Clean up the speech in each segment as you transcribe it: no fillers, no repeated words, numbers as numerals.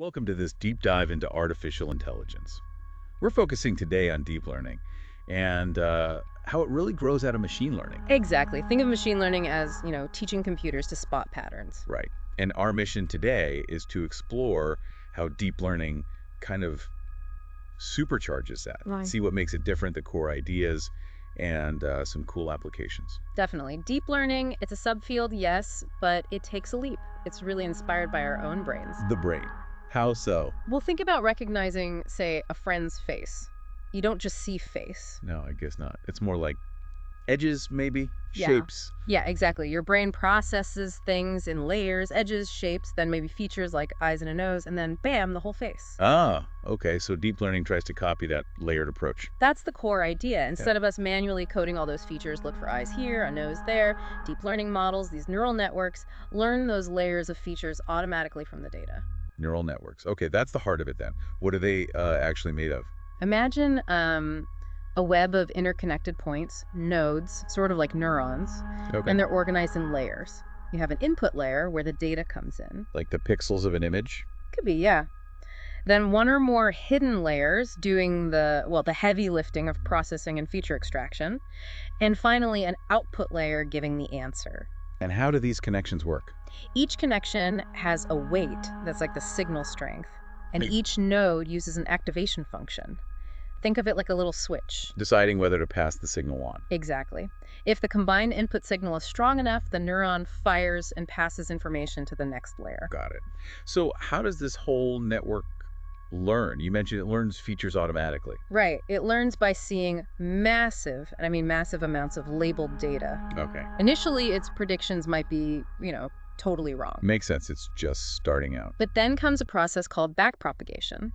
Welcome to this deep dive into artificial intelligence. We're focusing today on deep learning and how it really grows out of machine learning. Exactly. Think of machine learning as, teaching computers to spot patterns. Right. And our mission today is to explore how deep learning kind of supercharges that, Right. see what makes it different, the core ideas, and some cool applications. Definitely. Deep learning, it's a subfield, yes, but it takes a leap. It's really inspired by our own brains. The brain. How so? Well, think about recognizing, say, a friend's face. You don't just see face. No, I guess not. It's more like edges, maybe, Yeah. shapes. Yeah, exactly. Your brain processes things in layers, edges, shapes, then maybe features like eyes and a nose, and then bam, the whole face. Ah, okay. So deep learning tries to copy that layered approach. That's the core idea. Instead of us manually coding all those features, look for eyes here, a nose there, deep learning models, these neural networks, learn those layers of features automatically from the data. Neural networks. Okay, that's the heart of it then. What are they actually made of? Imagine a web of interconnected points, nodes, sort of like neurons, Okay. and they're organized in layers. You have an input layer where the data comes in. Like the pixels of an image? Could be, yeah. Then one or more hidden layers doing the heavy lifting of processing and feature extraction. And finally, an output layer giving the answer. And how do these connections work? Each connection has a weight that's like the signal strength, and Right. each node uses an activation function. Think of it like a little switch. Deciding whether to pass the signal on. Exactly. If the combined input signal is strong enough, the neuron fires and passes information to the next layer. Got it. So how does this whole network learn? You mentioned it learns features automatically. Right. It learns by seeing massive, and I mean massive amounts of labeled data. Okay. Initially, its predictions might be, totally wrong. Makes sense. It's just starting out. But then comes a process called backpropagation.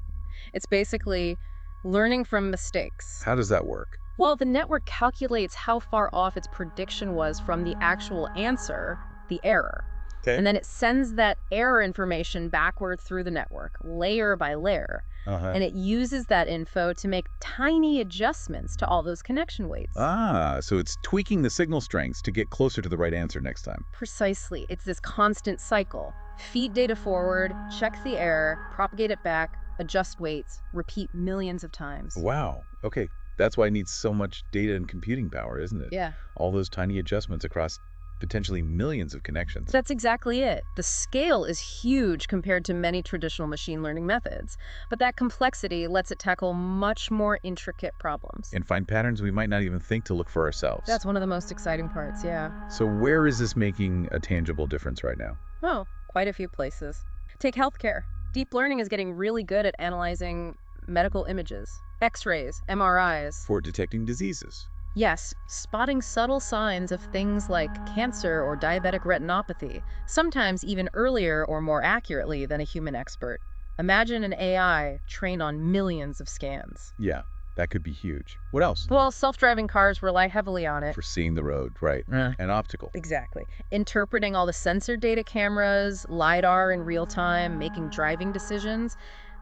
It's basically learning from mistakes. How does that work? Well, the network calculates how far off its prediction was from the actual answer, the error. Okay. And then it sends that error information backward through the network, layer by layer. Uh-huh. And it uses that info to make tiny adjustments to all those connection weights. Ah, so it's tweaking the signal strengths to get closer to the right answer next time. Precisely. It's this constant cycle. Feed data forward, check the error, propagate it back, adjust weights, repeat millions of times. Wow. Okay. That's why it needs so much data and computing power, isn't it? Yeah. All those tiny adjustments across potentially millions of connections. That's exactly it. The scale is huge compared to many traditional machine learning methods, but that complexity lets it tackle much more intricate problems. And find patterns we might not even think to look for ourselves. That's one of the most exciting parts, yeah. So where is this making a tangible difference right now? Oh, quite a few places. Take healthcare. Deep learning is getting really good at analyzing medical images, x-rays, MRIs. For detecting diseases. Yes, spotting subtle signs of things like cancer or diabetic retinopathy, sometimes even earlier or more accurately than a human expert. Imagine an AI trained on millions of scans. Yeah, that could be huge. What else? Well, self-driving cars rely heavily on it. For seeing the road, right. And optical. Exactly. Interpreting all the sensor data cameras, LiDAR in real time, making driving decisions.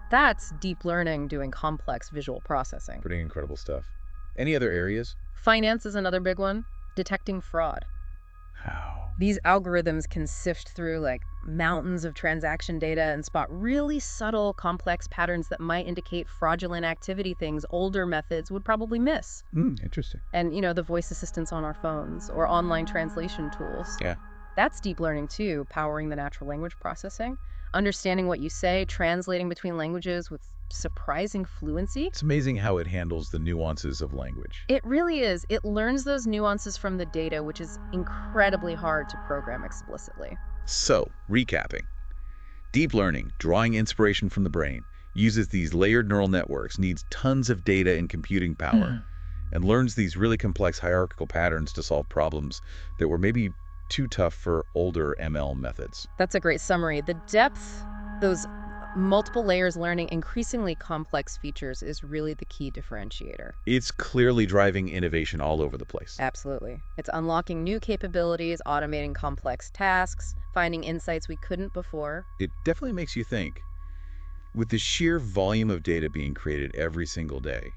That's deep learning doing complex visual processing. Pretty incredible stuff. Any other areas? Finance is another big one. Detecting fraud. How? These algorithms can sift through like mountains of transaction data and spot really subtle, complex patterns that might indicate fraudulent activity, things older methods would probably miss. Interesting. And, the voice assistants on our phones or online translation tools. Yeah. That's deep learning too, powering the natural language processing, understanding what you say, translating between languages with surprising fluency. It's amazing how it handles the nuances of language. It really is. It learns those nuances from the data, which is incredibly hard to program explicitly. So, recapping. Deep learning, drawing inspiration from the brain, uses these layered neural networks, needs tons of data and computing power, and learns these really complex hierarchical patterns to solve problems that were maybe too tough for older ML methods. That's a great summary. The depth, those multiple layers learning increasingly complex features is really the key differentiator. It's clearly driving innovation all over the place. Absolutely. It's unlocking new capabilities, automating complex tasks, finding insights we couldn't before. It definitely makes you think. With the sheer volume of data being created every single day,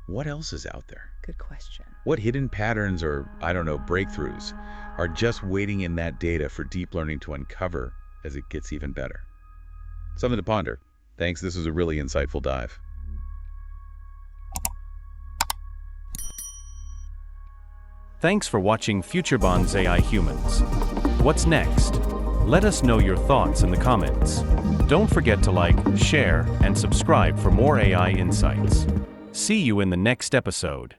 what else is out there? Good question. What hidden patterns or, breakthroughs are just waiting in that data for deep learning to uncover as it gets even better? Something to ponder. Thanks, this was a really insightful dive. Thanks for watching FutureBond's AI Humans. What's next? Let us know your thoughts in the comments. Don't forget to like, share, and subscribe for more AI insights. See you in the next episode.